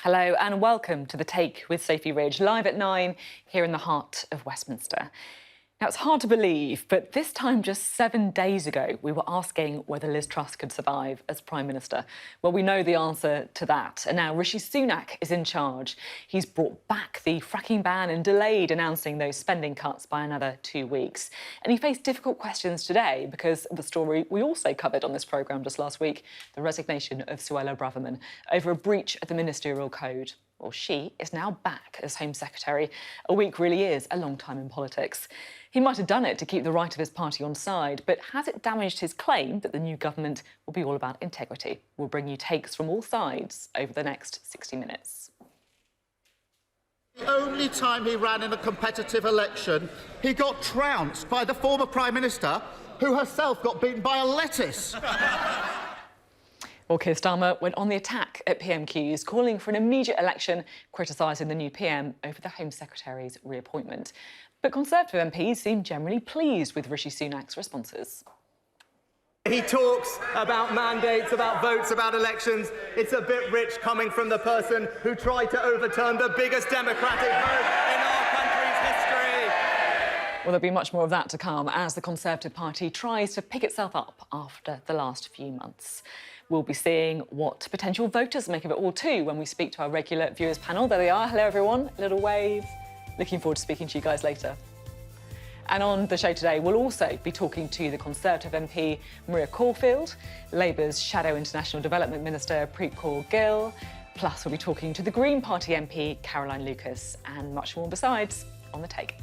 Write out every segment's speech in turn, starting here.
Hello and welcome to The Take with Sophy Ridge, live at 9 here in the heart of Westminster. Now, it's hard to believe, but this time just 7 days ago, we were asking whether Liz Truss could survive as Prime Minister. Well, we know the answer to that, and now Rishi Sunak is in charge. He's brought back the fracking ban and delayed announcing those spending cuts by another 2 weeks. And he faced difficult questions today because of the story we also covered on this programme just last week, the resignation of Suella Braverman over a breach of the ministerial code. Well, she is now back as Home Secretary. A week really is a long time in politics. He might have done it to keep the right of his party on side, but has it damaged his claim that the new government will be all about integrity? We'll bring you takes from all sides over the next 60 minutes. The only time he ran in a competitive election, he got trounced by the former Prime Minister, who herself got beaten by a lettuce. Well, Keir Starmer went on the attack at PMQs, calling for an immediate election, criticising the new PM over the Home Secretary's reappointment. But Conservative MPs seem generally pleased with Rishi Sunak's responses. He talks about mandates, about votes, about elections. It's a bit rich coming from the person who tried to overturn the biggest democratic vote in our country's history. Well, there'll be much more of that to come as the Conservative Party tries to pick itself up after the last few months. We'll be seeing what potential voters make of it all too when we speak to our regular viewers panel. There they are. Hello, everyone. A little wave. Looking forward to speaking to you guys later. And on the show today, we'll also be talking to the Conservative MP Maria Caulfield, Labour's Shadow International Development Minister Preet Kaur Gill, plus we'll be talking to the Green Party MP Caroline Lucas, and much more besides on The Take.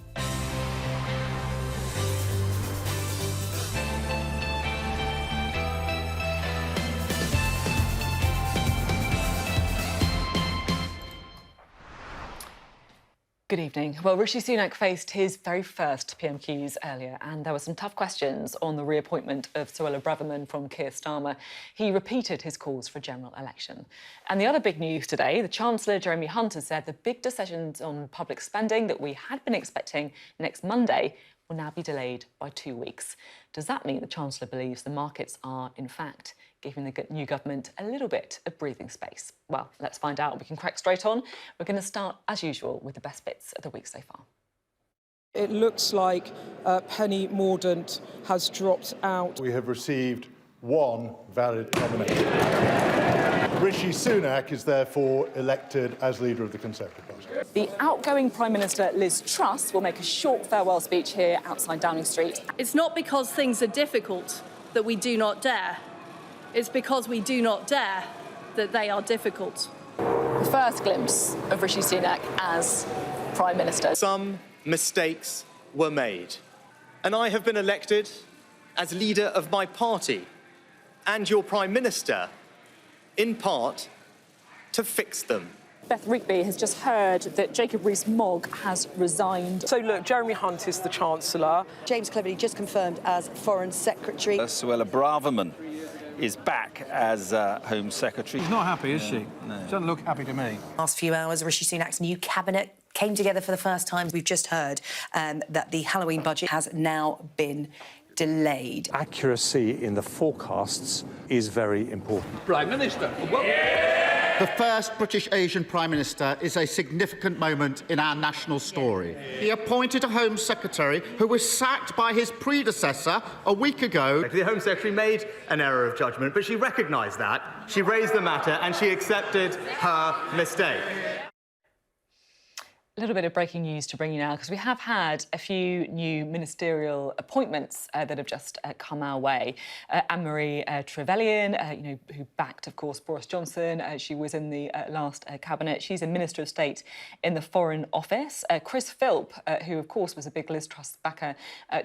Good evening. Well, Rishi Sunak faced his very first PMQs earlier, and there were some tough questions on the reappointment of Suella Braverman from Keir Starmer. He repeated his calls for a general election. And the other big news today, the Chancellor, Jeremy Hunt, has said the big decisions on public spending that we had been expecting next Monday will now be delayed by 2 weeks. Does that mean the Chancellor believes the markets are, in fact, giving the new government a little bit of breathing space? Well, let's find out. We can crack straight on. We're going to start, as usual, with the best bits of the week so far. It looks like Penny Mordaunt has dropped out. We have received one valid nomination. Rishi Sunak is therefore elected as leader of the Conservative Party. The outgoing Prime Minister Liz Truss will make a short farewell speech here outside Downing Street. It's not because things are difficult that we do not dare. It's because we do not dare that they are difficult. The first glimpse of Rishi Sunak as Prime Minister. Some mistakes were made, and I have been elected as leader of my party and your Prime Minister, in part, to fix them. Beth Rigby has just heard that Jacob Rees-Mogg has resigned. So, look, Jeremy Hunt is the Chancellor. James Cleverly just confirmed as Foreign Secretary. Suella Braverman is back as Home Secretary. She's not happy, is she? No. She doesn't look happy to me. Last few hours, Rishi Sunak's new cabinet came together for the first time. We've just heard that the Halloween budget has now been delayed. Accuracy in the forecasts is very important. Prime Minister. The first British Asian Prime Minister is a significant moment in our national story. He appointed a Home Secretary who was sacked by his predecessor a week ago. The Home Secretary made an error of judgment, but she recognised that. She raised the matter and she accepted her mistake. A little bit of breaking news to bring you now, because we have had a few new ministerial appointments that have just come our way. Anne-Marie Trevelyan, who backed, of course, Boris Johnson. She was in the last cabinet. She's a Minister of State in the Foreign Office. Chris Philp, who, of course, was a big Liz Truss backer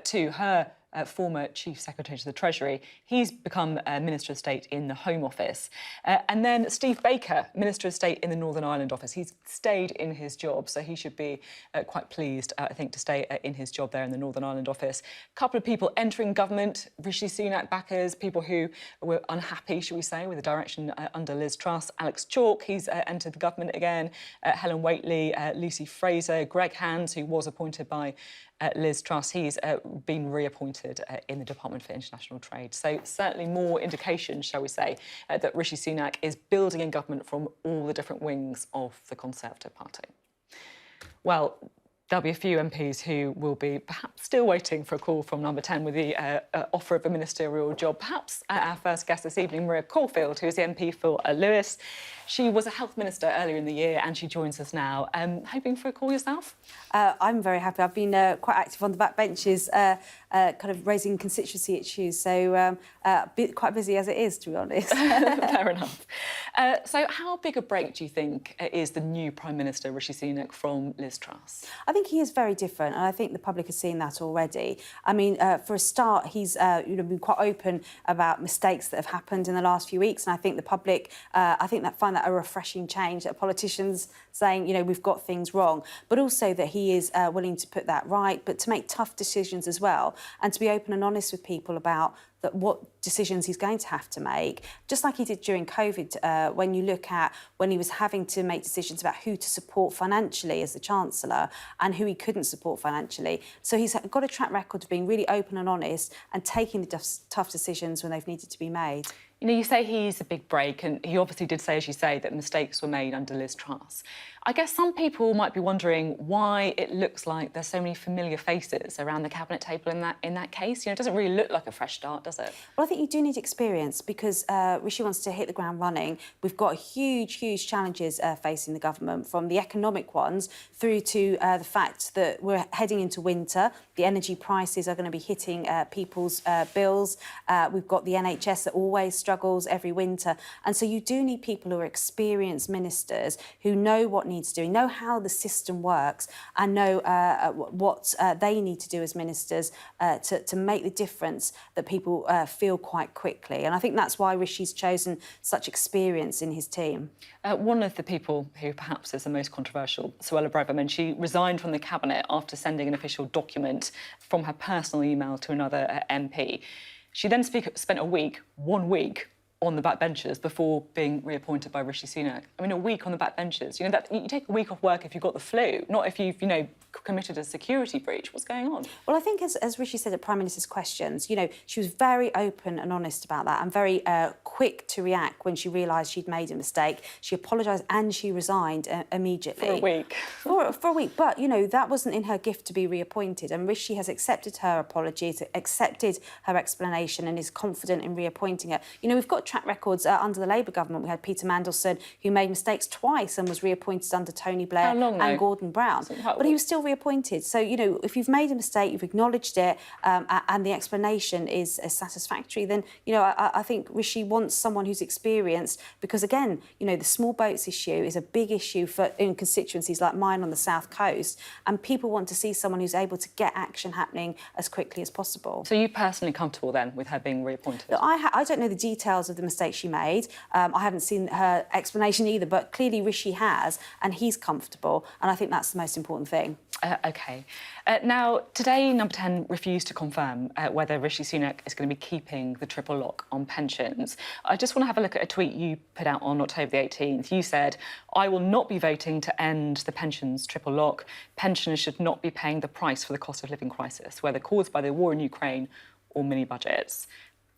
too. Her former Chief Secretary to the Treasury. He's become Minister of State in the Home Office. And then Steve Baker, Minister of State in the Northern Ireland Office. He's stayed in his job, so he should be quite pleased, I think, to stay in his job there in the Northern Ireland Office. A couple of people entering government, Rishi Sunak backers, people who were unhappy, shall we say, with the direction under Liz Truss. Alex Chalk, he's entered the government again. Helen Whately, Lucy Fraser, Greg Hands, who was appointed by Liz Truss. He's been reappointed in the Department for International Trade. So certainly more indication, shall we say, that Rishi Sunak is building a government from all the different wings of the Conservative Party. Well, there'll be a few MPs who will be perhaps still waiting for a call from Number 10 with the offer of a ministerial job. Perhaps our first guest this evening, Maria Caulfield, who is the MP for Lewis. She was a health minister earlier in the year and she joins us now. Hoping for a call yourself? I'm very happy. I've been quite active on the backbenches, kind of raising constituency issues, so quite busy as it is, to be honest. Fair enough. So how big a break do you think is the new Prime Minister, Rishi Sunak, from Liz Truss? I think he is very different, and I think the public has seen that already. I mean, for a start, he's been quite open about mistakes that have happened in the last few weeks, and I think the public, find that a refreshing change. That politicians saying, we've got things wrong, but also that he is willing to put that right, but to make tough decisions as well, and to be open and honest with people about what decisions he's going to have to make, just like he did during COVID, when you look at when he was having to make decisions about who to support financially as the Chancellor and who he couldn't support financially. So he's got a track record of being really open and honest and taking the tough decisions when they've needed to be made. You say he's a big break, and he obviously did say, as you say, that mistakes were made under Liz Truss. I guess some people might be wondering why it looks like there's so many familiar faces around the cabinet table in that case. It doesn't really look like a fresh start, does it? Well, I think you do need experience because Rishi wants to hit the ground running. We've got huge challenges facing the government, from the economic ones through to the fact that we're heading into winter. The energy prices are going to be hitting people's bills. We've got the NHS that always struggles every winter. And so you do need people who are experienced ministers who know what needs doing, know how the system works, and know what they need to do as ministers to make the difference that people feel quite quickly. And I think that's why Rishi's chosen such experience in his team. One of the people who perhaps is the most controversial, Suella Braverman, she resigned from the cabinet after sending an official document from her personal email to another MP. She then spent 1 week, on the backbenches before being reappointed by Rishi Sunak. I mean, a week on the backbenches. You take a week off work if you've got the flu, not if you've, committed a security breach. What's going on? Well, I think as Rishi said at Prime Minister's questions, she was very open and honest about that and very quick to react when she realised she'd made a mistake. She apologised and she resigned immediately. For a week. For a week. But, that wasn't in her gift to be reappointed. And Rishi has accepted her apology, accepted her explanation and is confident in reappointing her. We've got track records under the Labour government. We had Peter Mandelson, who made mistakes twice and was reappointed under Tony Blair and Gordon Brown. But he was still reappointed. So, if you've made a mistake, you've acknowledged it, and the explanation is satisfactory, then, I think Rishi wants someone who's experienced because, again, the small boats issue is a big issue in constituencies like mine on the South Coast, and people want to see someone who's able to get action happening as quickly as possible. So you personally comfortable, then, with her being reappointed? Look, I don't know the details of the mistake she made. I haven't seen her explanation either, but clearly Rishi has, and he's comfortable, and I think that's the most important thing. OK. Now, today, Number 10 refused to confirm whether Rishi Sunak is going to be keeping the triple lock on pensions. I just want to have a look at a tweet you put out on October the 18th. You said, "I will not be voting to end the pensions triple lock. Pensioners should not be paying the price for the cost of living crisis, whether caused by the war in Ukraine or mini-budgets."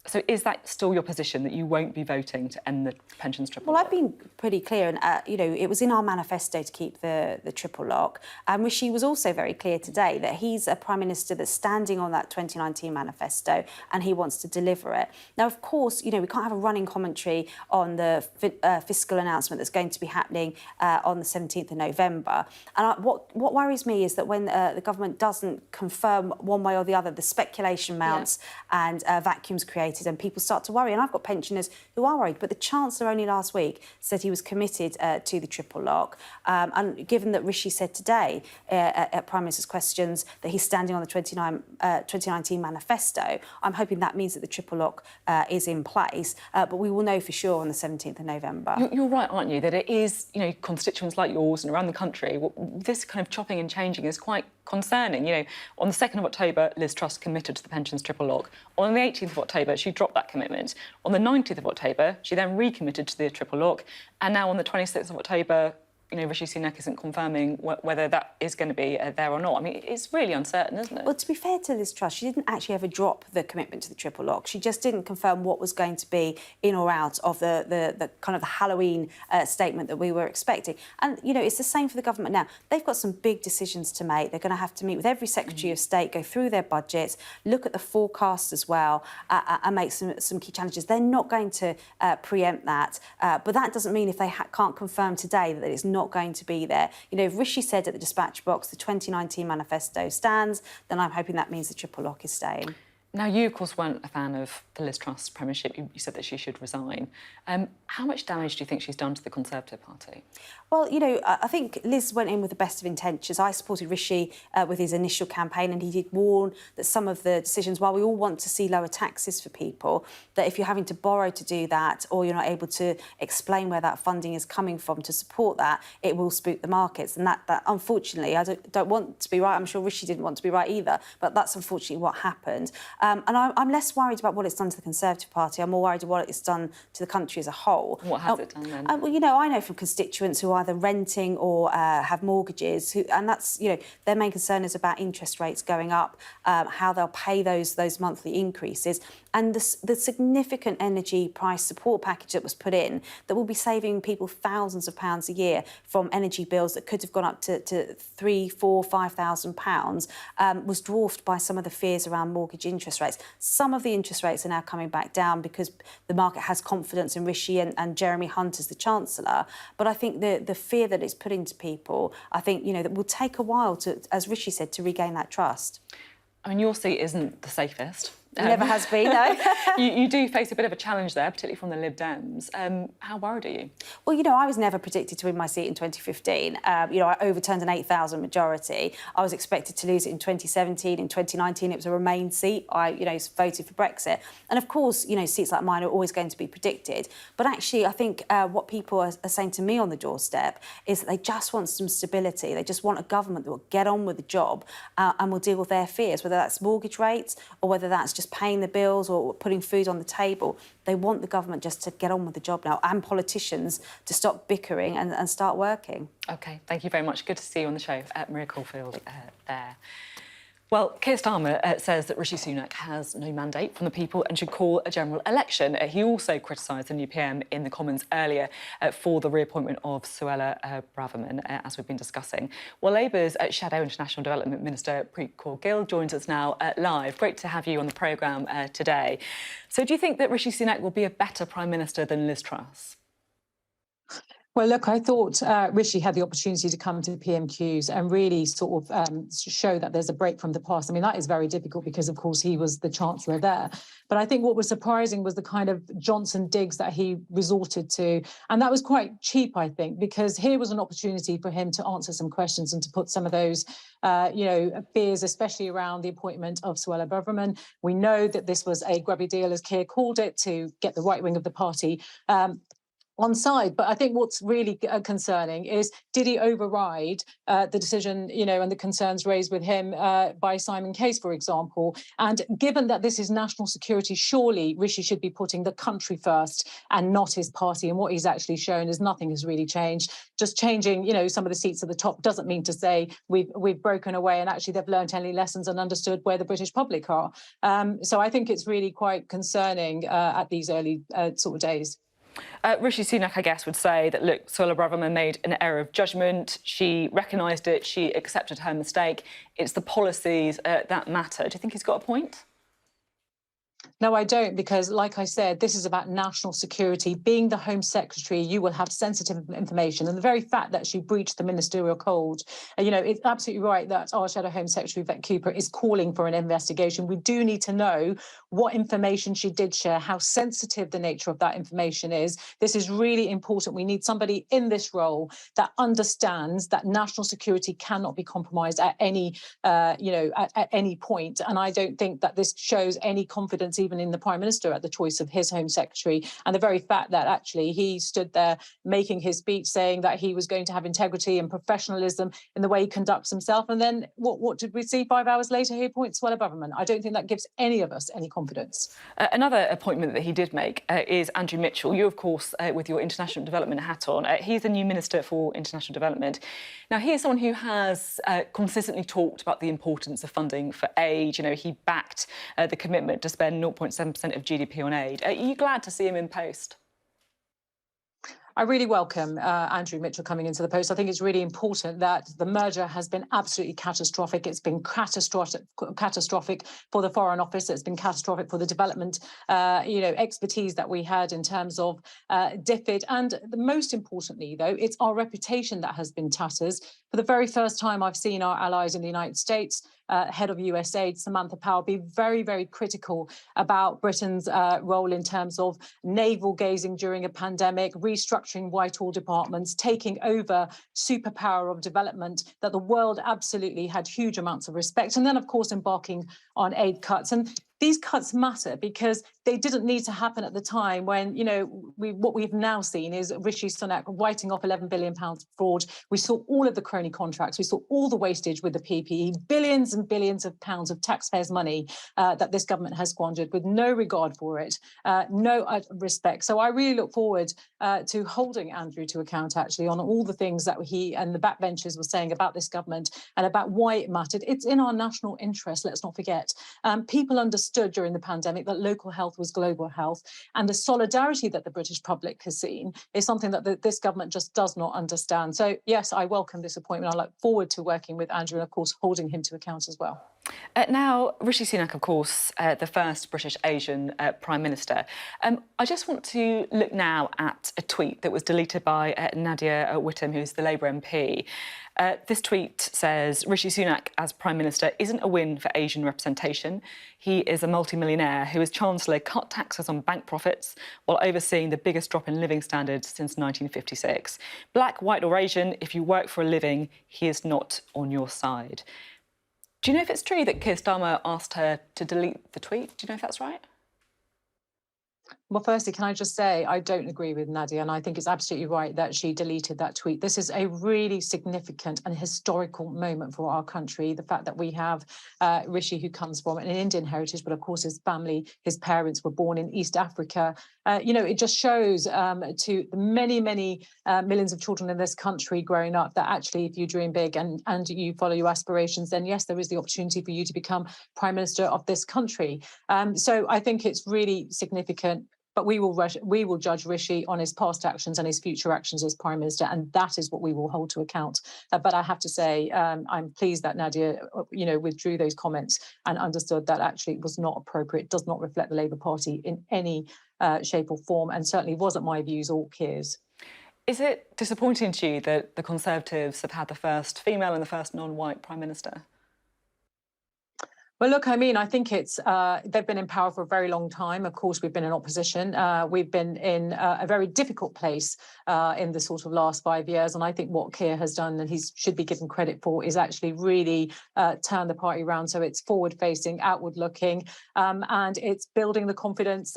So is that still your position, that you won't be voting to end the pensions triple lock? Well, I've been pretty clear, and, it was in our manifesto to keep the triple lock. And Rishi was also very clear today that he's a Prime Minister that's standing on that 2019 manifesto and he wants to deliver it. Now, of course, we can't have a running commentary on the fiscal announcement that's going to be happening on the 17th of November. And what worries me is that when the government doesn't confirm one way or the other, the speculation mounts and vacuums created, and people start to worry. And I've got pensioners who are worried. But the Chancellor only last week said he was committed to the triple lock. And given that Rishi said today at Prime Minister's questions that he's standing on the 2019 manifesto, I'm hoping that means that the triple lock is in place. But we will know for sure on the 17th of November. You're right, aren't you, that it is, constituents like yours and around the country, this kind of chopping and changing is quite concerning. On the 2nd of October, Liz Truss committed to the pensions triple lock. On the 18th of October, she dropped that commitment. On the 19th of October, she then recommitted to the triple lock. And now on the 26th of October, Rishi Sunak isn't confirming whether that is going to be there or not. I mean, it's really uncertain, isn't it? Well, to be fair to Liz Truss, she didn't actually ever drop the commitment to the triple lock. She just didn't confirm what was going to be in or out of the kind of the Halloween statement that we were expecting. And, it's the same for the government now. They've got some big decisions to make. They're going to have to meet with every Secretary of State, go through their budgets, look at the forecasts as well, and make some key challenges. They're not going to preempt that. But that doesn't mean if they can't confirm today that it's not going to be there. If Rishi said at the dispatch box the 2019 manifesto stands, then I'm hoping that means the triple lock is staying. Now, you, of course, weren't a fan of the Liz Truss premiership. You said that she should resign. How much damage do you think she's done to the Conservative Party? Well, I think Liz went in with the best of intentions. I supported Rishi with his initial campaign, and he did warn that some of the decisions, while we all want to see lower taxes for people, that if you're having to borrow to do that, or you're not able to explain where that funding is coming from to support that, it will spook the markets. And that unfortunately, I don't want to be right. I'm sure Rishi didn't want to be right either, but that's unfortunately what happened. And I'm less worried about what it's done to the Conservative Party. I'm more worried about what it's done to the country as a whole. What has it done then? Well, I know from constituents who are either renting or have mortgages, and that's, their main concern is about interest rates going up, how they'll pay those monthly increases, and the significant energy price support package that was put in that will be saving people thousands of pounds a year from energy bills that could have gone up to £3,000, £4,000, £5,000 was dwarfed by some of the fears around mortgage interest rates. Some of the interest rates are now coming back down because the market has confidence in Rishi and Jeremy Hunt as the Chancellor. But I think the fear that it's putting to people, I think, that will take a while to, as Rishi said, to regain that trust. I mean, your seat isn't the safest. It never has been, no. you do face a bit of a challenge there, particularly from the Lib Dems. How worried are you? Well, I was never predicted to win my seat in 2015. I overturned an 8,000 majority. I was expected to lose it in 2017. In 2019, it was a Remain seat. I, voted for Brexit. And of course, seats like mine are always going to be predicted. But actually, I think what people are saying to me on the doorstep is that they just want some stability. They just want a government that will get on with the job and will deal with their fears, whether that's mortgage rates or whether that's just paying the bills or putting food on the table. They want the government just to get on with the job now, and politicians to stop bickering and start working. OK, thank you very much. Good to see you on the show, Maria Caulfield there. Well, Keir Starmer says that Rishi Sunak has no mandate from the people and should call a general election. He also criticised the new PM in the Commons earlier for the reappointment of Suella Braverman, as we've been discussing. Well, Labour's Shadow International Development Minister Preet Kaur Gill joins us now live. Great to have you on the programme today. So do you think that Rishi Sunak will be a better Prime Minister than Liz Truss? Well, look, I thought Rishi had the opportunity to come to the PMQs and really sort of show that there's a break from the past. I mean, that is very difficult because, of course, he was the Chancellor there. But I think what was surprising was the kind of Johnson digs that he resorted to. And that was quite cheap, I think, because here was an opportunity for him to answer some questions and to put some of those, fears, especially around the appointment of Suella Braverman. We know that this was a grubby deal, as Keir called it, to get the right wing of the party on side. But I think what's really concerning is, did he override the decision, and the concerns raised with him by Simon Case, for example? And given that this is national security, surely Rishi should be putting the country first and not his party. And what he's actually shown is nothing has really changed. Just changing, some of the seats at the top doesn't mean to say we've broken away and actually they've learned any lessons and understood where the British public are. So I think it's really quite concerning at these early sort of days. Rishi Sunak, I guess, would say that, look, Suella Braverman made an error of judgment. She recognised it. She accepted her mistake. It's the policies that matter. Do you think he's got a point? No, I don't, because, like I said, this is about national security. Being the Home Secretary, you will have sensitive information. And the very fact that she breached the ministerial code, it's absolutely right that our Shadow Home Secretary, Vet Cooper, is calling for an investigation. We do need to know what information she did share, how sensitive the nature of that information is. This is really important. We need somebody in this role that understands that national security cannot be compromised at any, at any point. And I don't think that this shows any confidence even in the Prime Minister at the choice of his Home Secretary. And the very fact that actually he stood there making his speech saying that he was going to have integrity and professionalism in the way he conducts himself. And then what did we see 5 hours later? He appoints Suella Braverman. I don't think that gives any of us any confidence. Another appointment that he did make is Andrew Mitchell. You, of course, with your international development hat on, he's the new Minister for International Development. Now, he is someone who has consistently talked about the importance of funding for aid. You know, he backed the commitment to spend 0.7% of GDP on aid. Are you glad to see him in post? I really welcome Andrew Mitchell coming into the post. I think it's really important that the merger has been absolutely catastrophic. It's been catastrophic for the Foreign Office. It's been catastrophic for the development, expertise that we had in terms of DFID. And most importantly, though, it's our reputation that has been tatters. For the very first time, I've seen our allies in the United States, head of USAID, Samantha Power, be very, very critical about Britain's role in terms of navel gazing during a pandemic, restructuring Whitehall departments, taking over superpower of development that the world absolutely had huge amounts of respect. And then, of course, embarking on aid cuts. And these cuts matter because they didn't need to happen at the time when, what we've now seen is Rishi Sunak writing off £11 billion fraud. We saw all of the crony contracts. We saw all the wastage with the PPE, billions and billions of pounds of taxpayers' money that this government has squandered with no regard for it, no respect. So I really look forward to holding Andrew to account, actually, on all the things that he and the backbenchers were saying about this government and about why it mattered. It's in our national interest, let's not forget. People understood during the pandemic that local health was global health, and the solidarity that the British public has seen is something that this government just does not understand. So yes, I welcome this appointment. I look forward to working with Andrew and, of course, holding him to account as well. Now, Rishi Sunak, of course, the first British Asian Prime Minister. I just want to look now at a tweet that was deleted by Nadia Whittome, who's the Labour MP. This tweet says, Rishi Sunak as Prime Minister isn't a win for Asian representation. He is a multimillionaire who, as Chancellor, cut taxes on bank profits while overseeing the biggest drop in living standards since 1956. Black, white or Asian, if you work for a living, he is not on your side. Do you know if it's true that Keir Starmer asked her to delete the tweet? Do you know if that's right? Well, firstly, can I just say I don't agree with Nadia, and I think it's absolutely right that she deleted that tweet. This is a really significant and historical moment for our country. The fact that we have Rishi, who comes from an Indian heritage, but of course his family, his parents were born in East Africa. It just shows to the many, many millions of children in this country growing up that actually, if you dream big and you follow your aspirations, then yes, there is the opportunity for you to become Prime Minister of this country. So I think it's really significant. But we will judge Rishi on his past actions and his future actions as Prime Minister, and that is what we will hold to account. But I have to say, I'm pleased that Nadia, withdrew those comments and understood that actually it was not appropriate, does not reflect the Labour Party in any shape or form, and certainly wasn't my views or Keir's. Is it disappointing to you that the Conservatives have had the first female and the first non-white Prime Minister? Well, look, I mean, I think it's they've been in power for a very long time. Of course, we've been in opposition. We've been in a very difficult place in the sort of last 5 years. And I think what Keir has done, and he should be given credit for, is actually really turn the party around. So it's forward-facing, outward-looking, and it's building the confidence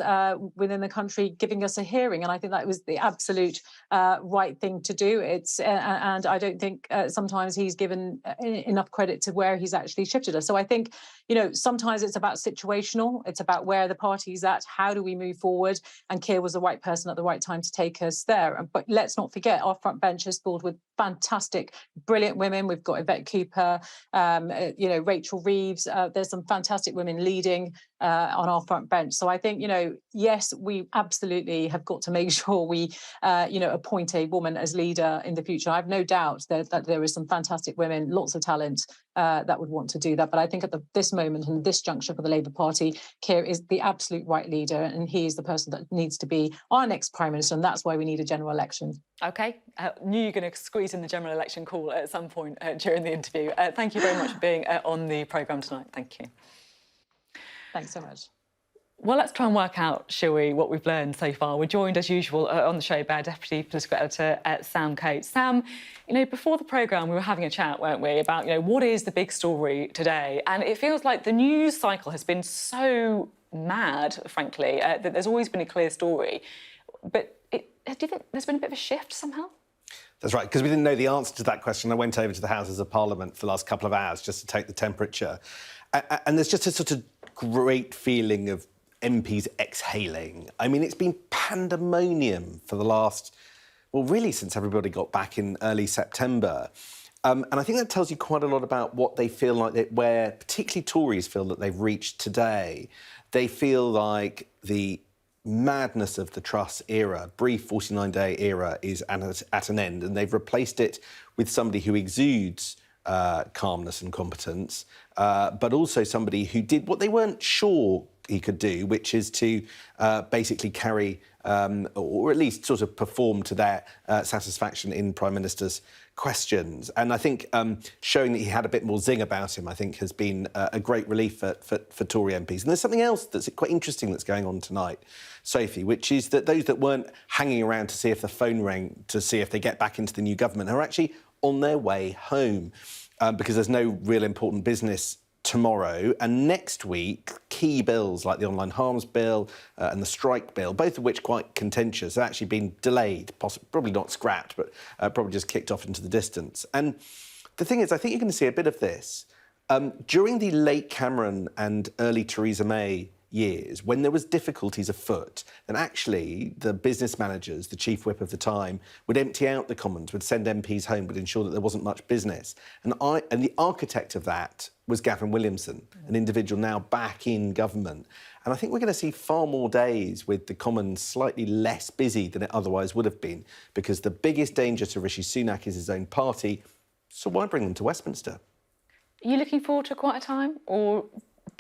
within the country, giving us a hearing. And I think that was the absolute right thing to do. And I don't think sometimes he's given enough credit to where he's actually shifted us. So I think, sometimes it's about situational. It's about where the party's at. How do we move forward? And Keir was the right person at the right time to take us there. But let's not forget, our front bench is filled with fantastic, brilliant women. We've got Yvette Cooper, Rachel Reeves. There's some fantastic women leading on our front bench. So I think, yes, we absolutely have got to make sure we, appoint a woman as leader in the future. I have no doubt that there is some fantastic women, lots of talent that would want to do that. But I think at this moment and this juncture for the Labour Party, Keir is the absolute right leader, and he is the person that needs to be our next Prime Minister, and that's why we need a general election. OK. Knew you were going to squeeze in the general election call at some point during the interview. Thank you very much for being on the programme tonight. Thank you. Thanks so much. Well, let's try and work out, shall we, what we've learned so far. We're joined, as usual, on the show by Deputy Political Editor Sam Coates. Sam, before the programme, we were having a chat, weren't we, about, what is the big story today? And it feels like the news cycle has been so mad, frankly. That there's always been a clear story. But do you think there's been a bit of a shift somehow? That's right, because we didn't know the answer to that question. I went over to the Houses of Parliament for the last couple of hours just to take the temperature. And there's just a sort of great feeling of MPs exhaling. I mean, it's been pandemonium for the last, well, really since everybody got back in early September. And I think that tells you quite a lot about what they feel like, where particularly Tories feel that they've reached today. They feel like the madness of the Truss era, brief 49-day era, is at an end, and they've replaced it with somebody who exudes calmness and competence, but also somebody who did what they weren't sure he could do, which is to basically carry, or at least sort of perform to their satisfaction in Prime Minister's questions. And I think showing that he had a bit more zing about him, I think, has been a great relief for Tory MPs. And there's something else that's quite interesting that's going on tonight, Sophie, which is that those that weren't hanging around to see if the phone rang, to see if they get back into the new government, are actually on their way home because there's no real important business tomorrow. And next week, key bills like the online harms bill and the strike bill, both of which quite contentious, have actually been delayed, probably not scrapped, but probably just kicked off into the distance. And the thing is, I think you're going to see a bit of this. During the late Cameron and early Theresa May years, when there was difficulties afoot, then actually the business managers, the chief whip of the time, would empty out the Commons, would send MPs home, would ensure that there wasn't much business. And the architect of that was Gavin Williamson, an individual now back in government. And I think we're going to see far more days with the Commons slightly less busy than it otherwise would have been, because the biggest danger to Rishi Sunak is his own party. So why bring them to Westminster? Are you looking forward to quite a time, or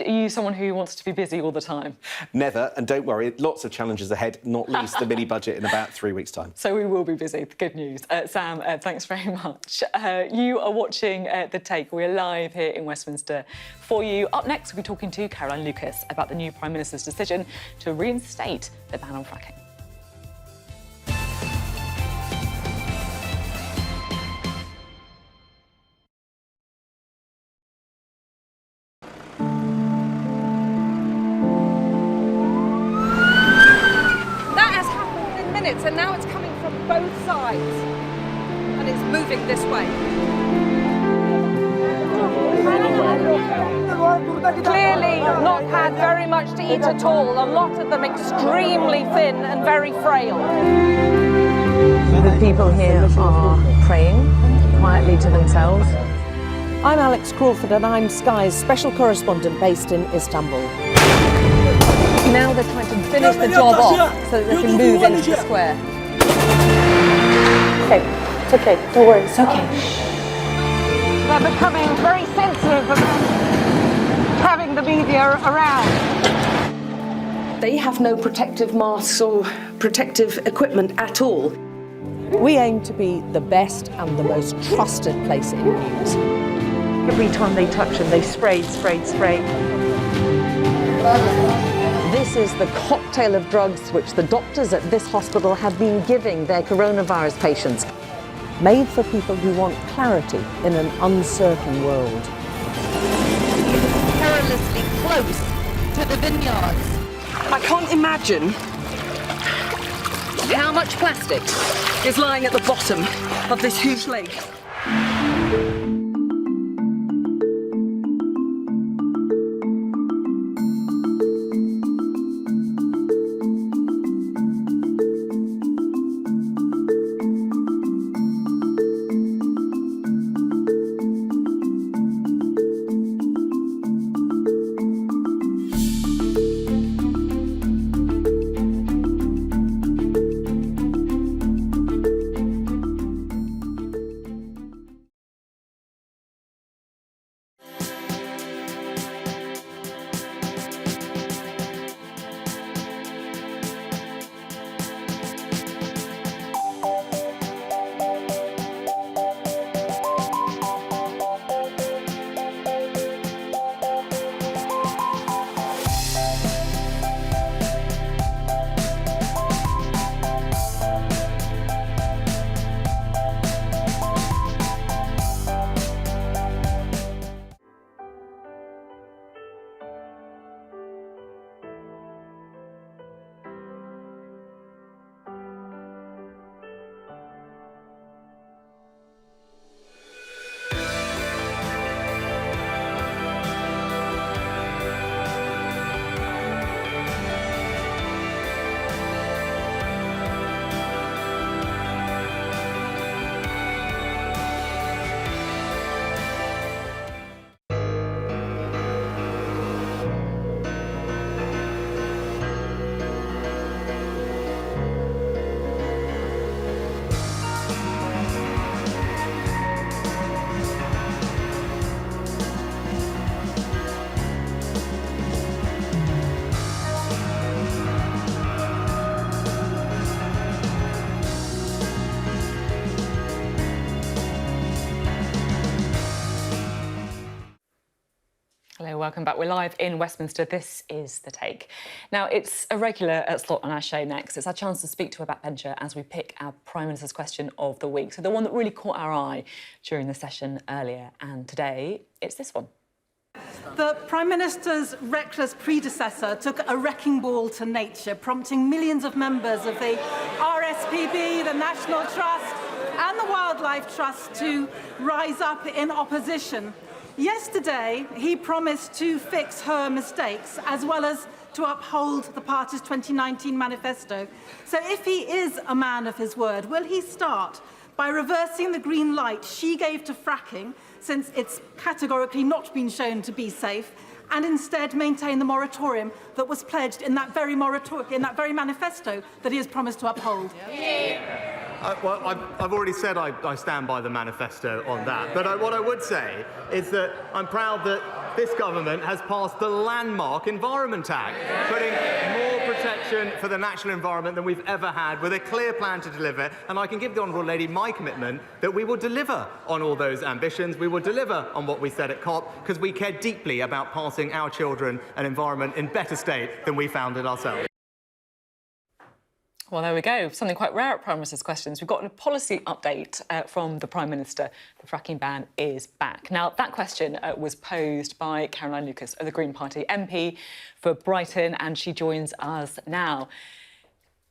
are you someone who wants to be busy all the time? Never, and don't worry, lots of challenges ahead, not least the mini-budget in about 3 weeks' time. So we will be busy, good news. Sam, thanks very much. You are watching The Take. We're live here in Westminster for you. Up next, we'll be talking to Caroline Lucas about the new Prime Minister's decision to reinstate the ban on fracking. And now it's coming from both sides, and it's moving this way. Clearly not had very much to eat at all, a lot of them extremely thin and very frail. The people here are praying quietly to themselves. I'm Alex Crawford, and I'm Sky's special correspondent based in Istanbul. Now they're trying to finish the job off so that they can move into the square. Okay, it's okay, don't worry, it's okay. They're becoming very sensitive about having the media around. They have no protective masks or protective equipment at all. We aim to be the best and the most trusted place in news. Every time they touch them, they spray. This is the cocktail of drugs which the doctors at this hospital have been giving their coronavirus patients. Made for people who want clarity in an uncertain world. Perilously close to the vineyards. I can't imagine how much plastic is lying at the bottom of this huge lake. Hello, welcome back. We're live in Westminster. This is The Take. Now, it's a regular slot on our show next. It's our chance to speak to a backbencher as we pick our Prime Minister's question of the week. So the one that really caught our eye during the session earlier. And today, it's this one. The Prime Minister's reckless predecessor took a wrecking ball to nature, prompting millions of members of the RSPB, the National Trust and the Wildlife Trust to rise up in opposition. Yesterday, he promised to fix her mistakes, as well as to uphold the party's 2019 manifesto. So if he is a man of his word, will he start by reversing the green light she gave to fracking, since it's categorically not been shown to be safe, and instead maintain the moratorium that was pledged in that very manifesto that he has promised to uphold? Well, I've already said I stand by the manifesto on that. But what I would say is that I'm proud that this government has passed the landmark Environment Act, putting more protection for the natural environment than we've ever had, with a clear plan to deliver. And I can give the Honourable Lady my commitment that we will deliver on all those ambitions. We will deliver on what we said at COP, because we care deeply about passing our children an environment in better state than we found it ourselves. Well, there we go. Something quite rare at Prime Minister's Questions. We've got a policy update from the Prime Minister. The fracking ban is back. Now, that question was posed by Caroline Lucas, the Green Party MP for Brighton, and she joins us now.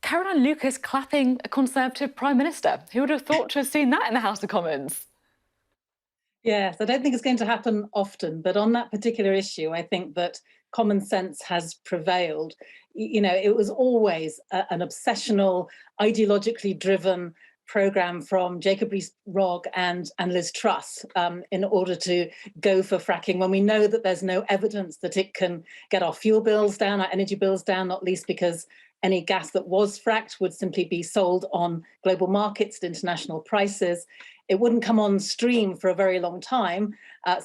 Caroline Lucas clapping a Conservative Prime Minister. Who would have thought to have seen that in the House of Commons? Yes, I don't think it's going to happen often, but on that particular issue, I think that common sense has prevailed. You know, it was always an obsessional, ideologically driven programme from Jacob Rees-Mogg and Liz Truss in order to go for fracking, when we know that there's no evidence that it can get our fuel bills down, our energy bills down, not least because any gas that was fracked would simply be sold on global markets at international prices. It wouldn't come on stream for a very long time,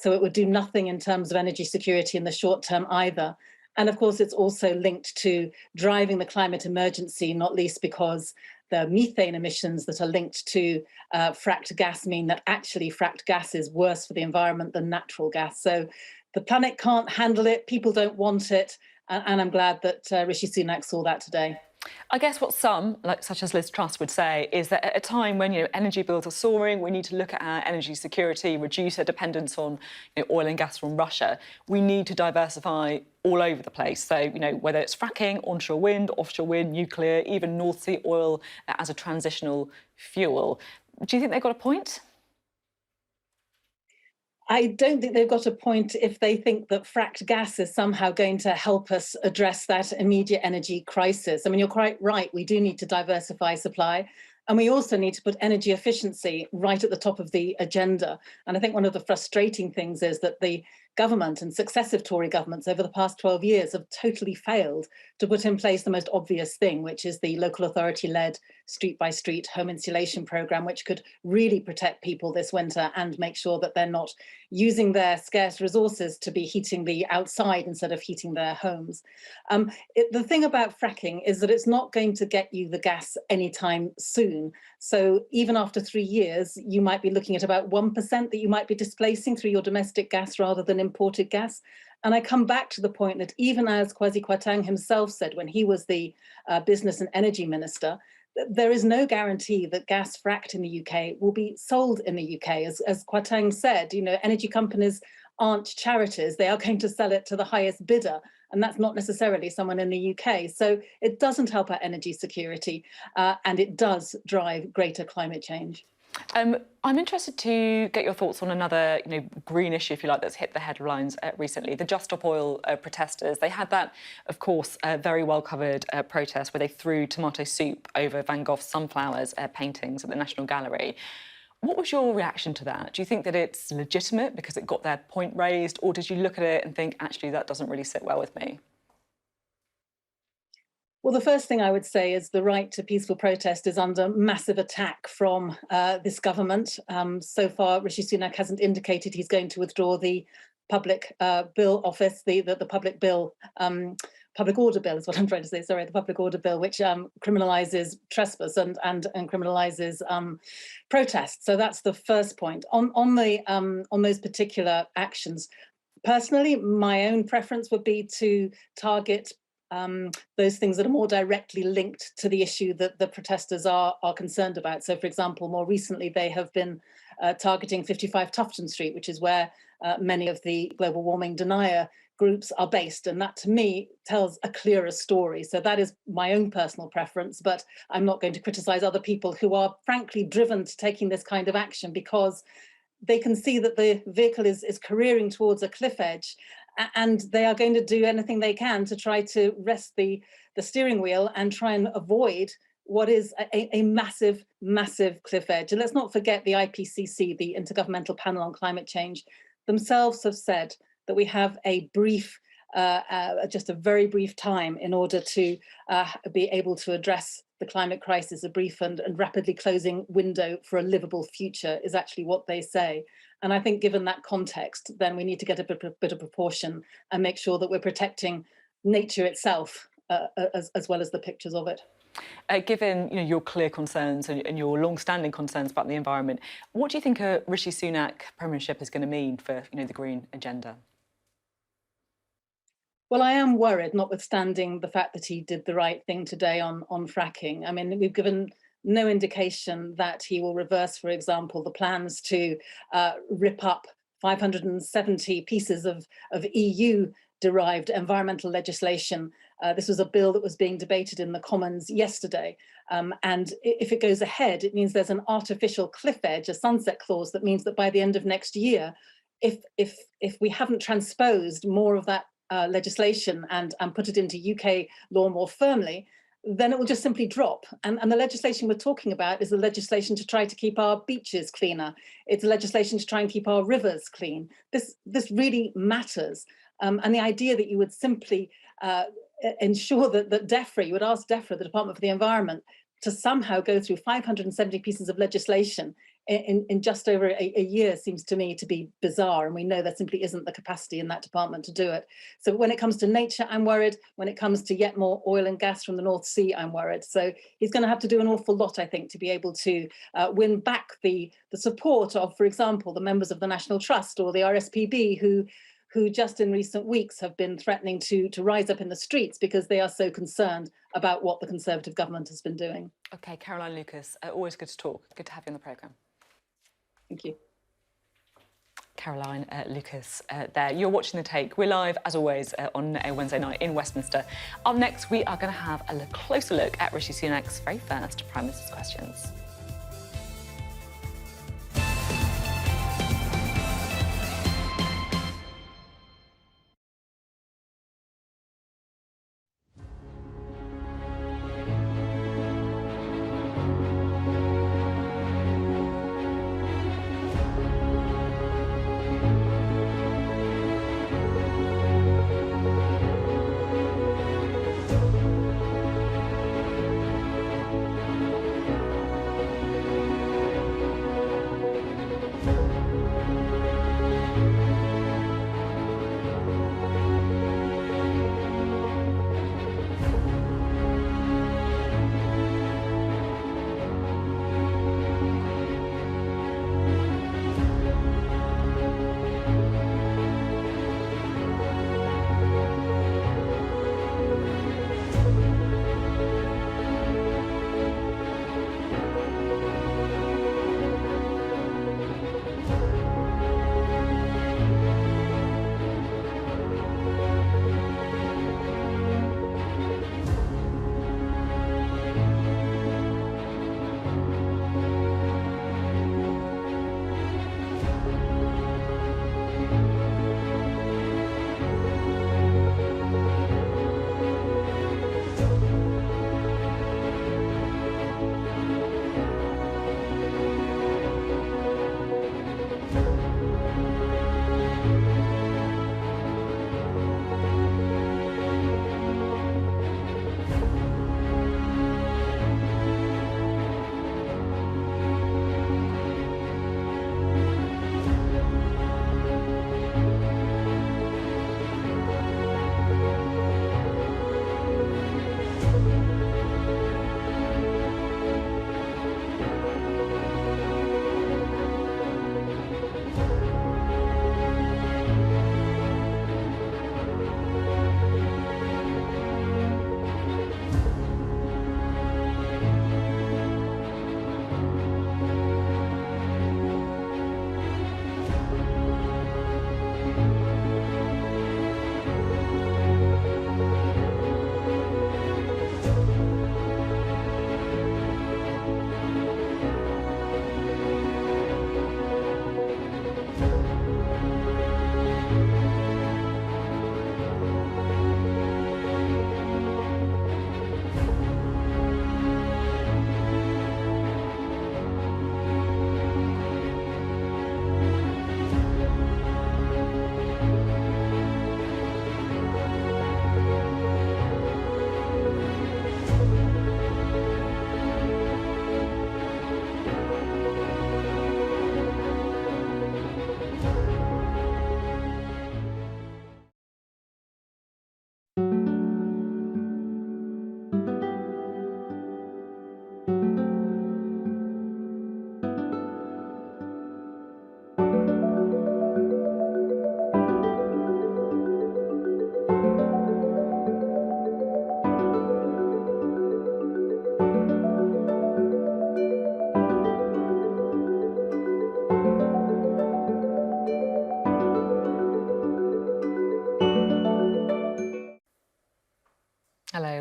so it would do nothing in terms of energy security in the short term either. And of course, it's also linked to driving the climate emergency, not least because the methane emissions that are linked to fracked gas mean that actually fracked gas is worse for the environment than natural gas. So the planet can't handle it, people don't want it, and I'm glad that Rishi Sunak saw that today. I guess what some, such as Liz Truss, would say is that at a time when energy bills are soaring, we need to look at our energy security, reduce our dependence on oil and gas from Russia. We need to diversify all over the place. So, whether it's fracking, onshore wind, offshore wind, nuclear, even North Sea oil as a transitional fuel. Do you think they've got a point? I don't think they've got a point if they think that fracked gas is somehow going to help us address that immediate energy crisis. I mean, you're quite right. We do need to diversify supply. And we also need to put energy efficiency right at the top of the agenda. And I think one of the frustrating things is that the government and successive Tory governments over the past 12 years have totally failed to put in place the most obvious thing, which is the local authority-led street-by-street home insulation programme, which could really protect people this winter and make sure that they're not using their scarce resources to be heating the outside instead of heating their homes. The thing about fracking is that it's not going to get you the gas anytime soon. So even after 3 years, you might be looking at about 1% that you might be displacing through your domestic gas rather than imported gas. And I come back to the point that even as Kwasi Kwarteng himself said when he was the business and energy minister, there is no guarantee that gas fracked in the UK will be sold in the UK. As Kwarteng said, energy companies aren't charities. They are going to sell it to the highest bidder. And that's not necessarily someone in the UK. So it doesn't help our energy security and it does drive greater climate change. I'm interested to get your thoughts on another, green issue, if you like, that's hit the headlines recently. The Just Stop Oil protesters. They had that, of course, very well-covered protest where they threw tomato soup over Van Gogh's sunflowers paintings at the National Gallery. What was your reaction to that? Do you think that it's legitimate because it got their point raised, or did you look at it and think, actually, that doesn't really sit well with me? Well, the first thing I would say is the right to peaceful protest is under massive attack from this government. So far, Rishi Sunak hasn't indicated he's going to withdraw the public bill office, the public bill, public order bill is what I'm trying to say, sorry, the public order bill, which criminalises trespass and criminalises protests. So that's the first point. On those particular actions, Personally, my own preference would be to target those things that are more directly linked to the issue that the protesters are concerned about. So, for example, more recently, they have been targeting 55 Tufton Street, which is where many of the global warming denier groups are based. And that, to me, tells a clearer story. So that is my own personal preference, but I'm not going to criticize other people who are frankly driven to taking this kind of action because they can see that the vehicle is careering towards a cliff edge, and they are going to do anything they can to try to wrest the steering wheel and try and avoid what is a massive, massive cliff edge. And let's not forget the IPCC, the Intergovernmental Panel on Climate Change, themselves have said that we have a brief, just a very brief time in order to be able to address the climate crisis. A brief and rapidly closing window for a livable future is actually what they say. And I think given that context, then we need to get a bit of proportion and make sure that we're protecting nature itself as well as the pictures of it. Given your clear concerns and your long-standing concerns about the environment, what do you think a Rishi Sunak premiership is going to mean for the green agenda? Well, I am worried, notwithstanding the fact that he did the right thing today on fracking. I mean, we've given no indication that he will reverse, for example, the plans to rip up 570 pieces of EU-derived environmental legislation. This was a bill that was being debated in the Commons yesterday. And if it goes ahead, it means there's an artificial cliff edge, a sunset clause that means that by the end of next year, if we haven't transposed more of that legislation and put it into UK law more firmly, then it will just simply drop. And the legislation we're talking about is the legislation to try to keep our beaches cleaner. It's a legislation to try and keep our rivers clean. This really matters. And the idea that you would simply ensure that DEFRA, you would ask DEFRA, the Department for the Environment, to somehow go through 570 pieces of legislation in just over a year seems to me to be bizarre, and we know there simply isn't the capacity in that department to do it. So when it comes to nature, I'm worried. When it comes to yet more oil and gas from the North Sea, I'm worried. So he's going to have to do an awful lot, I think, to be able to win back the support of, for example, the members of the National Trust or the RSPB who just in recent weeks have been threatening to rise up in the streets because they are so concerned about what the Conservative government has been doing. OK, Caroline Lucas, always good to talk. Good to have you on the programme. Thank you. Caroline Lucas there. You're watching The Take. We're live, as always, on a Wednesday night in Westminster. Up next, we are going to have a closer look at Rishi Sunak's very first Prime Minister's Questions.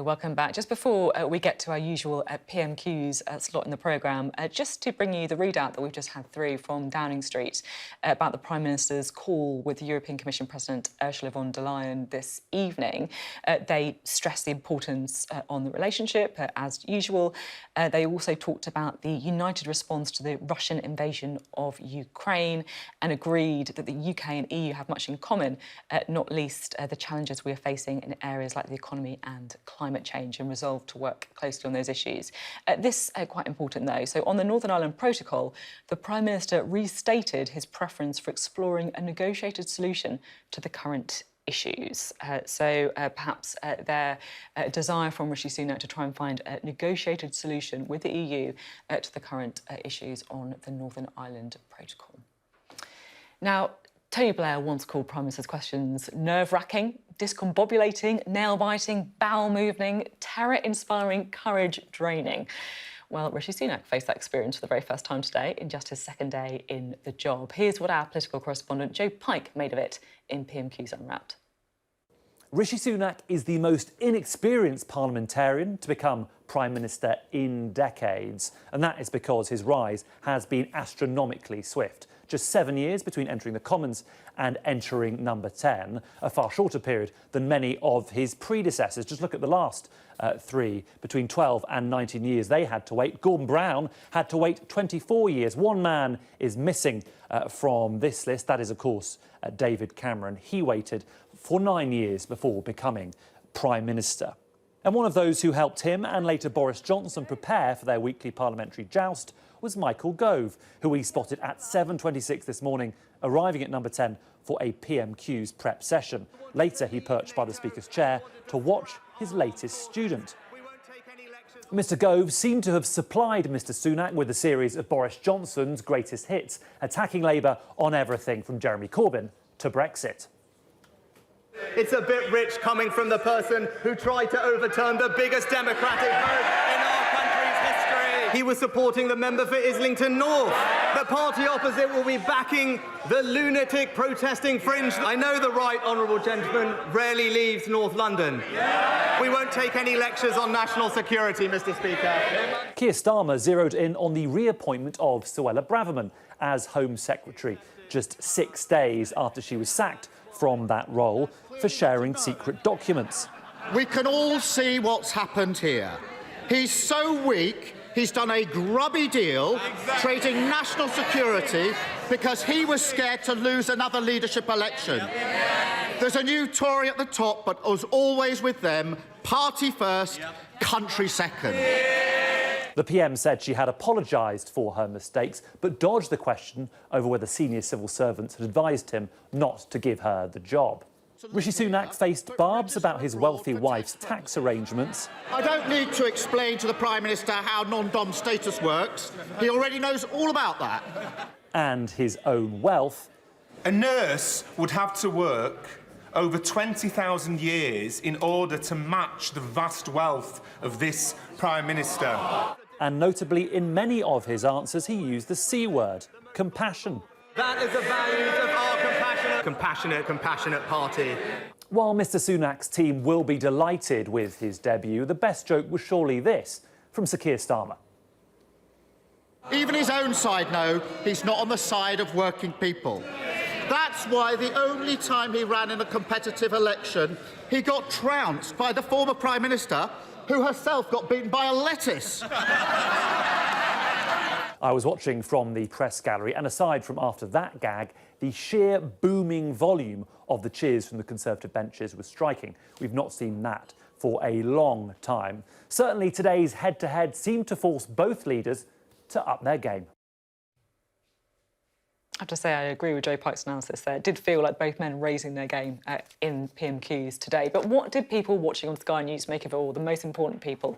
welcome back. Just before we get to our usual PMQs slot in the programme, just to bring you the readout that we've just had through from Downing Street about the Prime Minister's call with the European Commission President Ursula von der Leyen this evening. They stressed the importance on the relationship, as usual. They also talked about the united response to the Russian invasion of Ukraine and agreed that the UK and EU have much in common, not least the challenges we are facing in areas like the economy and climate change, and resolved to work closely on those issues. This quite important though. So on the Northern Ireland Protocol, the Prime Minister restated his preference for exploring a negotiated solution to the current issues. Perhaps their desire from Rishi Sunak to try and find a negotiated solution with the EU to the current issues on the Northern Ireland Protocol. Now, Tony Blair once called Prime Minister's questions nerve-wracking, discombobulating, nail-biting, bowel-moving, terror-inspiring, courage-draining. Well, Rishi Sunak faced that experience for the very first time today in just his second day in the job. Here's what our political correspondent Joe Pike made of it in PMQ's Unwrapped. Rishi Sunak is the most inexperienced parliamentarian to become Prime Minister in decades, and that is because his rise has been astronomically swift. Just 7 years between entering the Commons and entering number 10, a far shorter period than many of his predecessors. Just look at the last three. Between 12 and 19 years they had to wait. Gordon Brown had to wait 24 years. One man is missing from this list. That is, of course, David Cameron. He waited for 9 years before becoming Prime Minister. And one of those who helped him and later Boris Johnson prepare for their weekly parliamentary joust was Michael Gove, who we spotted at 7:26 this morning, arriving at number 10 for a PMQ's prep session. Later, he perched by the Speaker's chair to watch his latest student. Mr Gove seemed to have supplied Mr Sunak with a series of Boris Johnson's greatest hits, attacking Labour on everything from Jeremy Corbyn to Brexit. It's a bit rich coming from the person who tried to overturn the biggest democratic vote in our country's history. He was supporting the member for Islington North. The party opposite will be backing the lunatic protesting fringe. I know the right honourable gentleman rarely leaves North London. We won't take any lectures on national security, Mr Speaker. Keir Starmer zeroed in on the reappointment of Suella Braverman as Home Secretary, just 6 days after she was sacked from that role for sharing secret documents. We can all see what's happened here. He's so weak, he's done a grubby deal, trading national security because he was scared to lose another leadership election. There's a new Tory at the top, but as always with them, party first, country second. The PM said she had apologised for her mistakes, but dodged the question over whether senior civil servants had advised him not to give her the job. Rishi Sunak faced barbs about his wealthy wife's tax arrangements. I don't need to explain to the Prime Minister how non-dom status works. He already knows all about that. And his own wealth. A nurse would have to work over 20,000 years in order to match the vast wealth of this Prime Minister. And notably, in many of his answers, he used the C word, compassion. That is the values of our compassionate party. While Mr Sunak's team will be delighted with his debut, the best joke was surely this from Sir Keir Starmer. Even his own side know he's not on the side of working people. That's why the only time he ran in a competitive election, he got trounced by the former Prime Minister, who herself got beaten by a lettuce. I was watching from the press gallery, and aside from after that gag, the sheer booming volume of the cheers from the Conservative benches was striking. We've not seen that for a long time. Certainly today's head-to-head seemed to force both leaders to up their game. I have to say I agree with Joe Pike's analysis there. It did feel like both men raising their game in PMQs today. But what did people watching on Sky News make of it all, the most important people?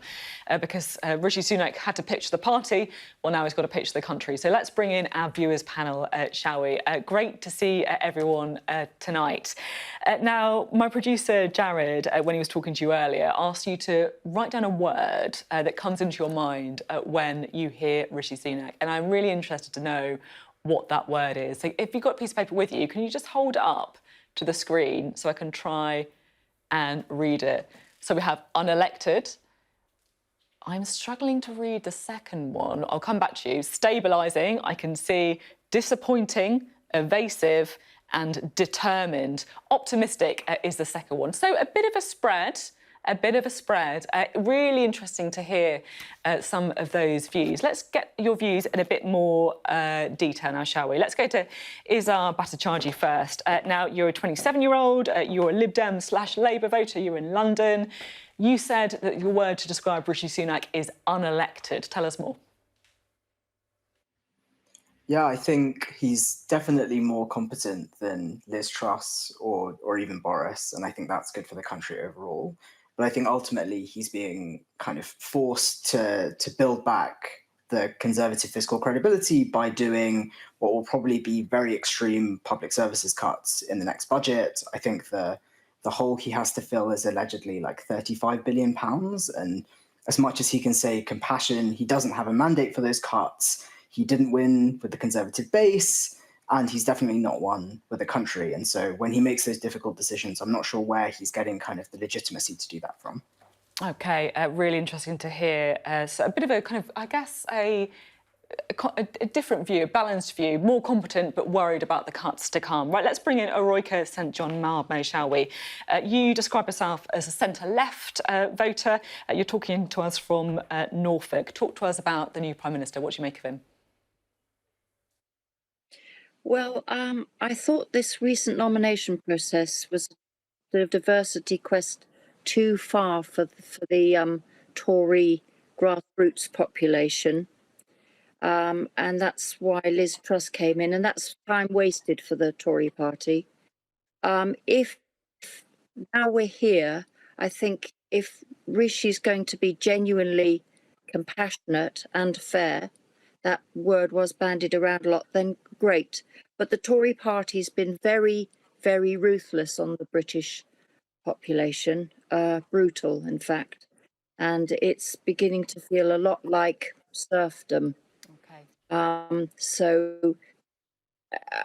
Because Rishi Sunak had to pitch the party, well, now he's got to pitch the country. So let's bring in our viewers panel, shall we? Great to see everyone tonight. Now, my producer, Jared, when he was talking to you earlier, asked you to write down a word that comes into your mind when you hear Rishi Sunak. And I'm really interested to know what that word is. So if you've got a piece of paper with you, can you just hold it up to the screen so I can try and read it? So we have unelected. I'm struggling to read the second one. I'll come back to you. Stabilising, I can see disappointing, evasive and determined. Optimistic is the second one. So a bit of a spread. Really interesting to hear some of those views. Let's get your views in a bit more detail now, shall we? Let's go to Izar Bhattacharjee first. Now, you're a 27-year-old, you're a Lib Dem / Labour voter, you're in London. You said that your word to describe Rishi Sunak is unelected. Tell us more. Yeah, I think he's definitely more competent than Liz Truss or even Boris, and I think that's good for the country overall. But I think ultimately he's being kind of forced to build back the Conservative fiscal credibility by doing what will probably be very extreme public services cuts in the next budget. I think the hole he has to fill is allegedly like £35 billion. And as much as he can say compassion, he doesn't have a mandate for those cuts. He didn't win with the Conservative base, and he's definitely not won with the country. And so when he makes those difficult decisions, I'm not sure where he's getting kind of the legitimacy to do that from. OK, really interesting to hear. So a bit of a kind of, I guess, a different view, a balanced view, more competent but worried about the cuts to come. Right, let's bring in Aroika St John Mildmay, shall we? You describe yourself as a centre-left voter. You're talking to us from Norfolk. Talk to us about the new Prime Minister. What do you make of him? Well, I thought this recent nomination process was the diversity quest too far for the Tory grassroots population. And that's why Liz Truss came in, and that's time wasted for the Tory party. If now we're here, I think if Rishi's going to be genuinely compassionate and fair, that word was bandied around a lot, then great. But the Tory party's been very, very ruthless on the British population, brutal, in fact. And it's beginning to feel a lot like serfdom. Okay. So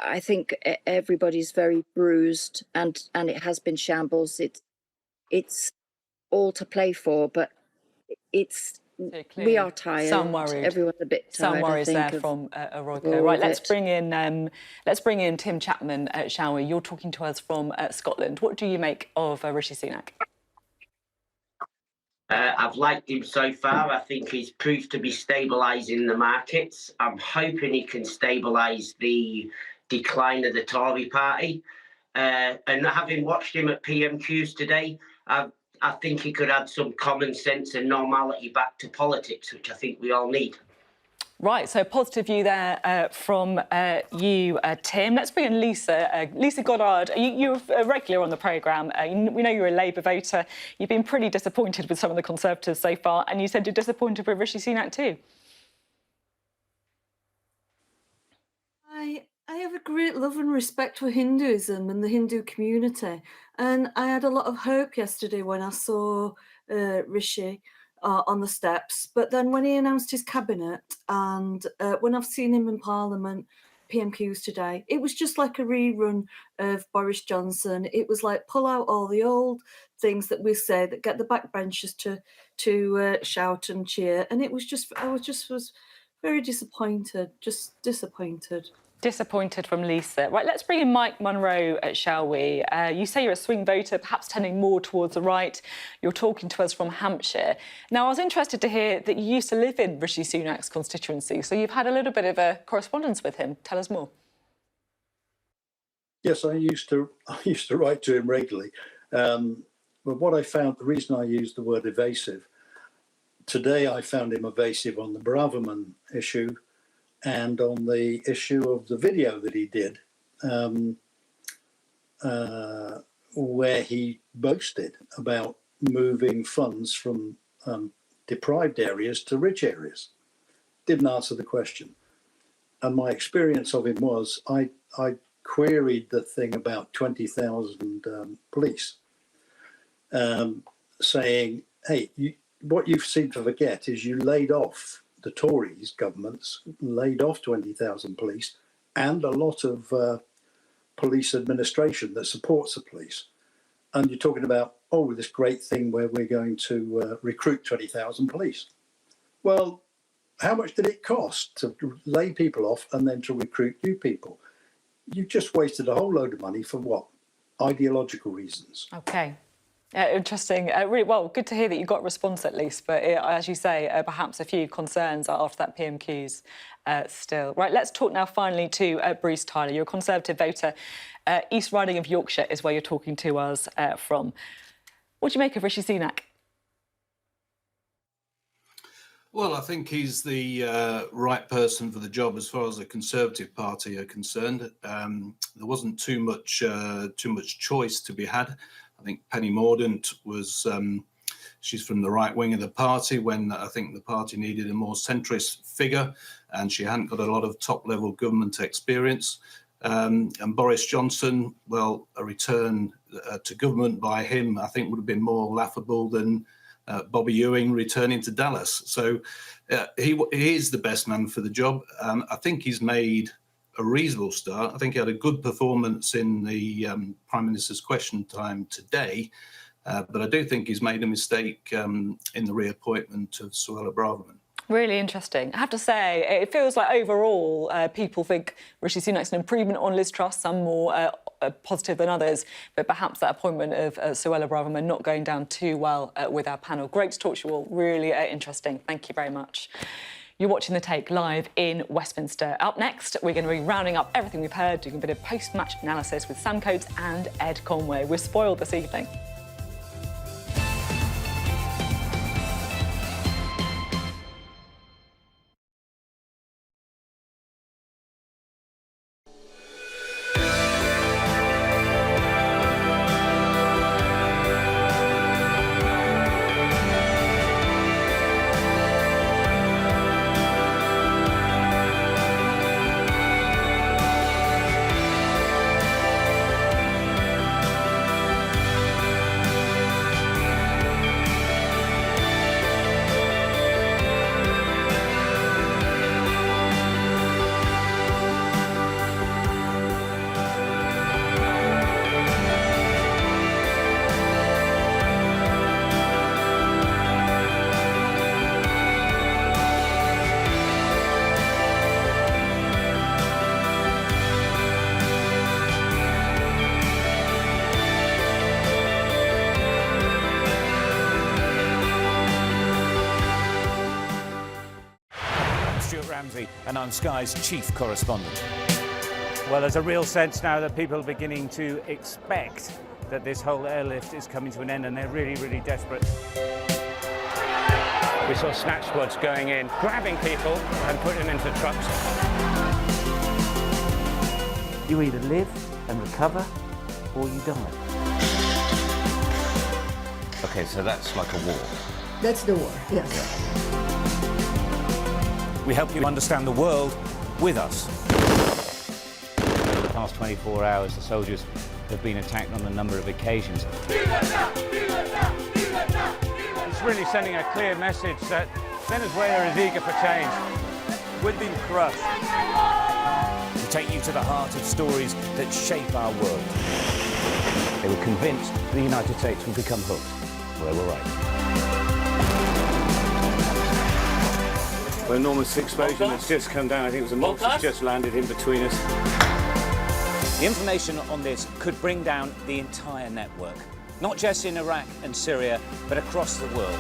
I think everybody's very bruised, and it has been shambles. It's all to play for, but we are tired. Some worried. Everyone's a bit tired. Some worries there from Aroika. Right, let's bring in Tim Chapman, shall we? You're talking to us from Scotland. What do you make of Rishi Sunak? I've liked him so far. I think he's proved to be stabilising the markets. I'm hoping he can stabilise the decline of the Tory party. And having watched him at PMQs today, I think he could add some common sense and normality back to politics, which I think we all need. Right, so positive view there from you, Tim. Let's bring in Lisa. Lisa Goddard, you're a regular on the programme. We know you're a Labour voter. You've been pretty disappointed with some of the Conservatives so far, and you said you're disappointed with Rishi Sunak too. I have a great love and respect for Hinduism and the Hindu community. And I had a lot of hope yesterday when I saw Rishi on the steps. But then when he announced his cabinet and when I've seen him in Parliament, PMQs today, it was just like a rerun of Boris Johnson. It was like pull out all the old things that we say that get the backbenchers to shout and cheer. And it was just, I was very disappointed, just disappointed. Disappointed from Lisa. Right, let's bring in Mike Munro, shall we? You say you're a swing voter, perhaps tending more towards the right. You're talking to us from Hampshire. Now, I was interested to hear that you used to live in Rishi Sunak's constituency, so you've had a little bit of a correspondence with him. Tell us more. Yes, I used to write to him regularly. But what I found, the reason I used the word evasive, today I found him evasive on the Braverman issue, and on the issue of the video that he did, where he boasted about moving funds from deprived areas to rich areas. Didn't answer the question. And my experience of him was, I queried the thing about 20,000 police, saying, hey, what you seem to forget is you laid off, the Tories governments laid off 20,000 police and a lot of police administration that supports the police. And you're talking about, oh, this great thing where we're going to recruit 20,000 police. Well, how much did it cost to lay people off and then to recruit new people? You've just wasted a whole load of money for what? Ideological reasons. OK. Interesting. Really, well, good to hear that you got a response at least. But as you say, perhaps a few concerns after that PMQs still. Right, let's talk now finally to Bruce Tyler. You're a Conservative voter. East Riding of Yorkshire is where you're talking to us from. What do you make of Rishi Sunak? Well, I think he's the right person for the job as far as the Conservative Party are concerned. There wasn't too much choice to be had. I think Penny Mordaunt was, she's from the right wing of the party when I think the party needed a more centrist figure, and she hadn't got a lot of top-level government experience. And Boris Johnson, well, a return to government by him, I think, would have been more laughable than Bobby Ewing returning to Dallas. So he is the best man for the job. I think he's made a reasonable start. I think he had a good performance in the Prime Minister's question time today, but I do think he's made a mistake in the reappointment of Suella Braverman. Really interesting. I have to say, it feels like overall people think Rishi Sunak's an improvement on Liz Truss, some more positive than others, but perhaps that appointment of Suella Braverman not going down too well with our panel. Great to talk to you all. Really interesting. Thank you very much. You're watching The Take live in Westminster. Up next, we're going to be rounding up everything we've heard, doing a bit of post-match analysis with Sam Coates and Ed Conway. We're spoiled this evening. And I'm Sky's chief correspondent. Well, there's a real sense now that people are beginning to expect that this whole airlift is coming to an end, and they're really, really desperate. We saw snatch squads going in, grabbing people and putting them into trucks. You either live and recover, or you die. Okay, so that's like a war. That's the war, yes. Yeah. We help you understand the world with us. Over the past 24 hours, the soldiers have been attacked on a number of occasions. It's really sending a clear message that Venezuela is eager for change. We've been crushed. We take you to the heart of stories that shape our world. They were convinced the United States would become hooked. Well, they were right. An enormous explosion has just come down. I think it was a monster's just landed in between us. The information on this could bring down the entire network, not just in Iraq and Syria, but across the world.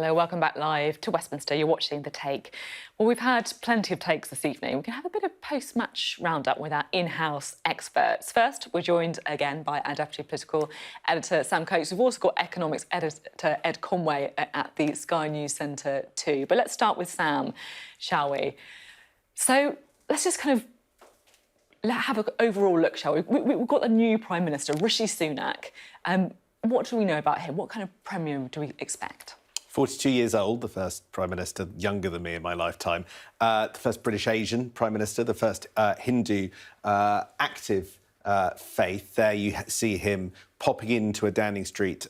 Hello, welcome back live to Westminster. You're watching The Take. Well, we've had plenty of takes this evening. We can have a bit of post-match roundup with our in-house experts. First, we're joined again by our Deputy Political Editor, Sam Coates. We've also got Economics Editor Ed Conway at the Sky News Centre too. But let's start with Sam, shall we? So let's just kind of have an overall look, shall we? We've got a new Prime Minister, Rishi Sunak. What do we know about him? What kind of premium do we expect? 42 years old, the first Prime Minister, younger than me in my lifetime. The first British Asian Prime Minister, the first Hindu active faith. There you see him popping into a Downing Street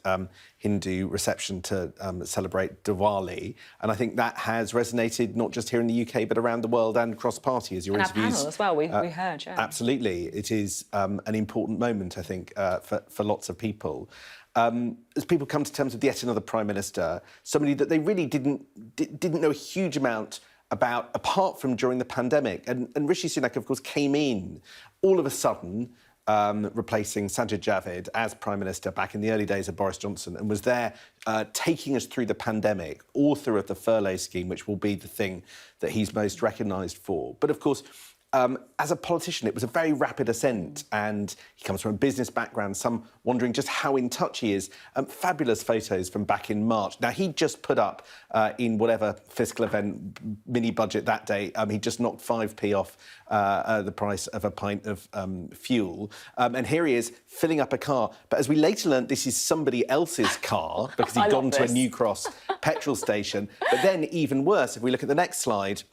Hindu reception to celebrate Diwali. And I think that has resonated not just here in the UK, but around the world and cross-party, as your and interviews... our panel as well, we heard, yeah. Absolutely. It is an important moment, I think, for lots of people. As people come to terms with yet another Prime Minister, somebody that they really didn't know a huge amount about, apart from during the pandemic. And Rishi Sunak, of course, came in all of a sudden, replacing Sajid Javid as Prime Minister back in the early days of Boris Johnson, and was there taking us through the pandemic, author of the furlough scheme, which will be the thing that he's most recognised for. But, of course, as a politician, it was a very rapid ascent, and he comes from a business background, some wondering just how in touch he is. Fabulous photos from back in March. Now, he just put up, in whatever fiscal event, mini-budget that day, he just knocked 5p off the price of a pint of fuel. And here he is, filling up a car. But as we later learned, this is somebody else's car, because he'd gone to a New Cross petrol station. But then, even worse, if we look at the next slide,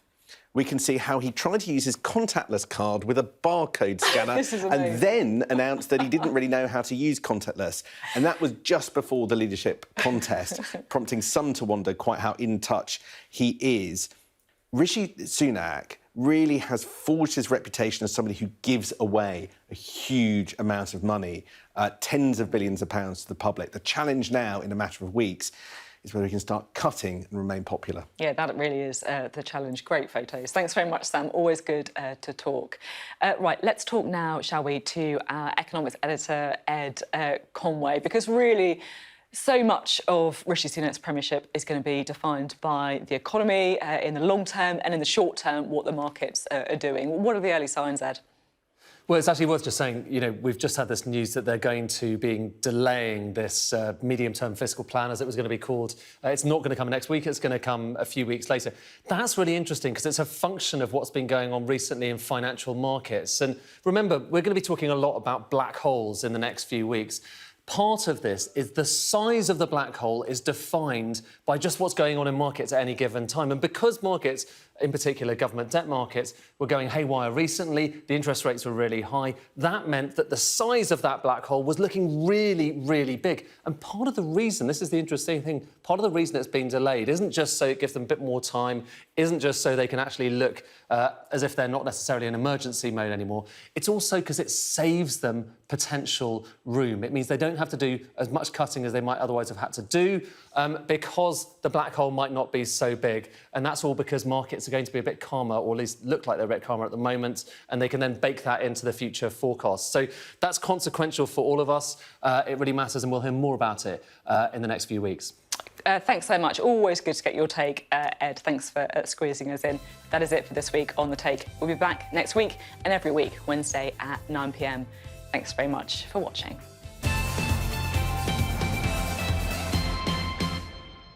we can see how he tried to use his contactless card with a barcode scanner and then announced that he didn't really know how to use contactless. And that was just before the leadership contest, prompting some to wonder quite how in touch he is. Rishi Sunak really has forged his reputation as somebody who gives away a huge amount of money, tens of billions of pounds to the public. The challenge now, in a matter of weeks, is whether he can start cutting and remain popular. Yeah, that really is the challenge. Great photos. Thanks very much, Sam. Always good to talk. Right, let's talk now, shall we, to our economics editor, Ed Conway, because really so much of Rishi Sunak's premiership is going to be defined by the economy in the long term, and in the short term, what the markets are doing. What are the early signs, Ed? Well, it's actually worth just saying, you know, we've just had this news that they're going to be delaying this medium-term fiscal plan, as it was going to be called. It's not going to come next week, it's going to come a few weeks later. That's really interesting because it's a function of what's been going on recently in financial markets. And remember, we're going to be talking a lot about black holes in the next few weeks. Part of this is the size of the black hole is defined by just what's going on in markets at any given time. And because markets, in particular government debt markets, were going haywire recently, the interest rates were really high, that meant that the size of that black hole was looking really, really big. And part of the reason, this is the interesting thing, part of the reason it's been delayed isn't just so it gives them a bit more time, isn't just so they can actually look as if they're not necessarily in emergency mode anymore. It's also because it saves them potential room. It means they don't have to do as much cutting as they might otherwise have had to do because the black hole might not be so big. And that's all because markets are going to be a bit calmer, or at least look like they're a bit calmer at the moment, and they can then bake that into the future forecasts. So that's consequential for all of us. It really matters, and we'll hear more about it in the next few weeks. Thanks so much. Always good to get your take, Ed. Thanks for squeezing us in. That is it for this week on The Take. We'll be back next week and every week, Wednesday at 9 p.m. Thanks very much for watching.